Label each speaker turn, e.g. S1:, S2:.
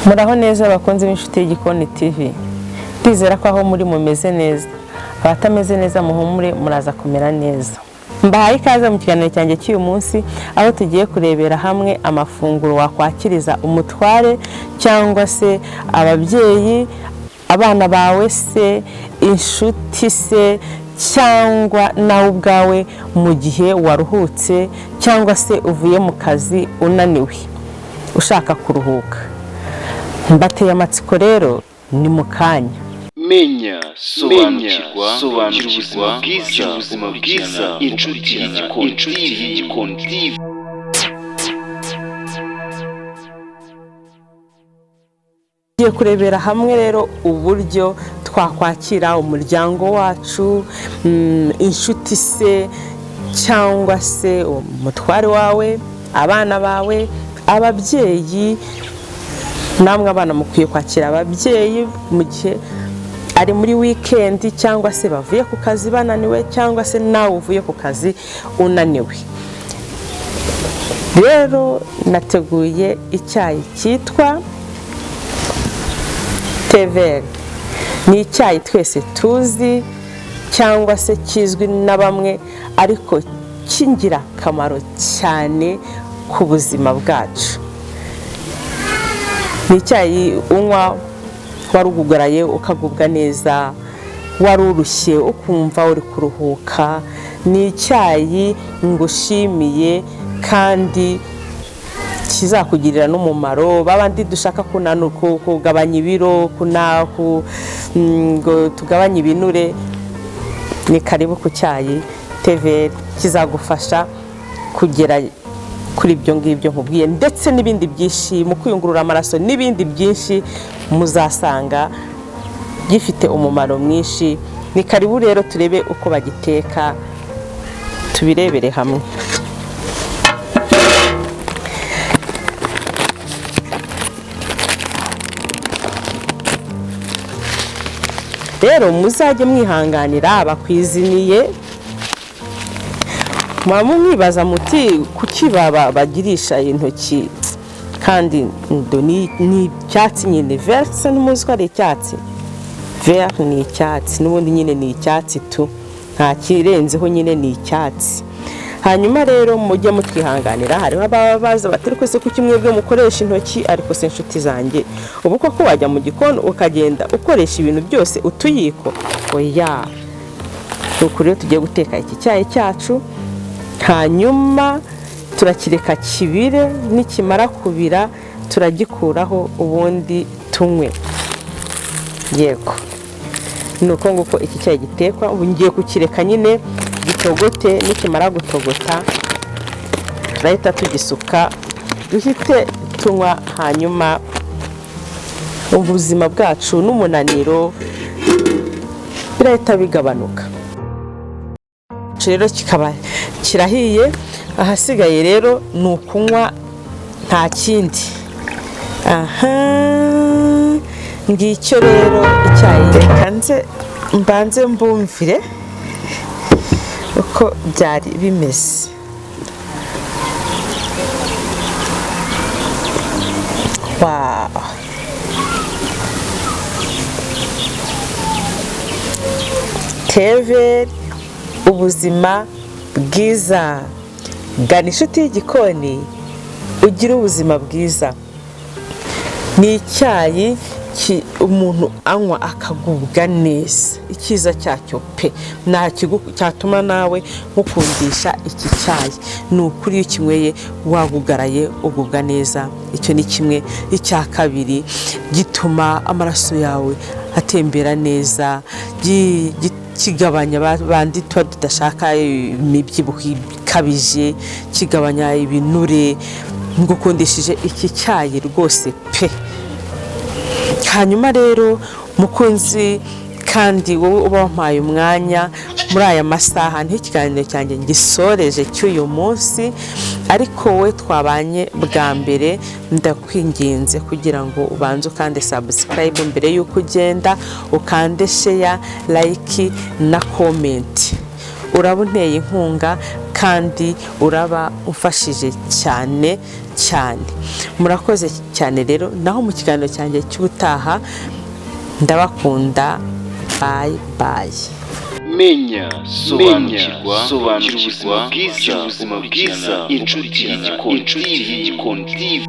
S1: Muraho neza abakunzi b'inshuti y'Igikoni TV. Ndizera ko aho muri mumeze neza. Abatameze neza muhumure muraza kumera neza. Mbahaye ikaze mu kiganiro cyanjye cy'uyu munsi aho tugiye kurebera hamwe amafunguro wakwakiriza umutware cyangwa se ababyeyi, abana bawe se, inshuti se, cyangwa nawe ubwawe mu gihe waruhutse cyangwa se uvuye mu kazi unaniwe ushaka kuruhuka. Mbateye amatsiko rero ni mu kanya.
S2: Menya, sobanukirwa ubuzima bwiza, inshuti y'Igikoni TV.
S1: Tugiye kurebera hamwe rero uburyo twakwakira umuryango wacu, inshuti se cyangwa se umutware wawe, abana bawe, ababyeyi. Namwe abana mukwiye kwakira ababyeyi mu gihe ari muri weekend cyangwa se bavuye ku kazi bananiwe cyangwa se nawe uvuye ku kazi unaniwe. Rero nateguye icyayi cyitwa Dore. Ni icyayi twese tuzi cyangwa se kizwi na bamwe ariko kingira kamaro cyane ku buzima bwacu. Ni icyayi unywa warugugaraye ukagubwa neza, warurushye ukumva uri kuruhuka. Ni icyayi ngushimiye kandi kizakugirira n'umumaro. Babandi dushaka kugabanya ibiro, ngo tugabanye ibinure, ni karibu ku cyayi Dore. Kizagufasha kugera kuri ibyo ngibyo nkubwiye ndetse n'ibindi byinshi mu kwiyungurura amaraso n'ibindi byinshi muzasanga gifite umumaro mwinshi. Ni karibu rero turebe uko bagiteka, tubirebere hamwe. Rero muzajye mwihanganira abakwiziniye. Mwibaza muti kuki bagirisha intoki kandi ni icyatsi nyine. Vert n'umuzi ko ari icyatsi. Vert ni icyatsi n'ubundi nyine ni icyatsi tu, nta kirenzeho, nyine ni icyatsi. Hanyuma rero mujye mutwihanganira. Hariho ababaza batari kwese kuki mwebwe mukoresha intoki, ariko se inshuti zanjye ubu koko wajya mu gikoni ukagenda ukoresha ibintu byose utuyiko? Oya. Nuko rero tugiye guteka iki cyayi cyacu, hanyuma turakireka kibire. Nikimara kubira turagikuraho ubundi tunywe. Yego, nuko nguko iki cyayi gitekwa. Ubu ngiye kukireka nyine gitogote. Nikimara gutogota turahita tugisuka duhite tunywa, hanyuma ubuzima bwacu n'umunaniro birahita bigabanuka. Rero kikaba kirahiye, ahasigaye rero ni ukunywa nta kindi. Ngicyo rero icyayi. Reka mbanze mbumvire uko byari bimeze. Wow. Dore, ubuzima bwiza. Gana inshuti y'Igikoni ugira ubuzima bwiza. Ni icyayi umuntu anywa akagubwa neza. Icyiza cyacyo pe nta cyatuma nawe mukundisha iki cyayi. Ni ukuri iyo ukinyweye wagugaraye ugubwa neza. Icyo ni kimwe. Icya kabiri, gituma amaraso yawe atembera neza, kigabanya bandi tuba tudashaka imibyibuho ikabije, kigabanya ibinure. Ngukundishije iki cyayi rwose pe. Hanyuma rero mukunzi kandi wowe uba wampaye umwanya muri aya masaha, ntikiganiro cyanjye ngisoreje cy'uyu munsi, ariko we twabanye bwa mbere ndakwinginze kugira ngo ubanze ukande subscribe mbere yuko ugenda, ukande share, like na comment. uraba unteye inkunga kandi uraba umfashije cyane cyane. Murakoze cyane rero, naho mu kiganiro cyanjye cy'ubutaha ndabakunda. Bye bye.
S2: Menya, sobanukirwa, ubuzima bwiza, inshuti y'igikoni TV.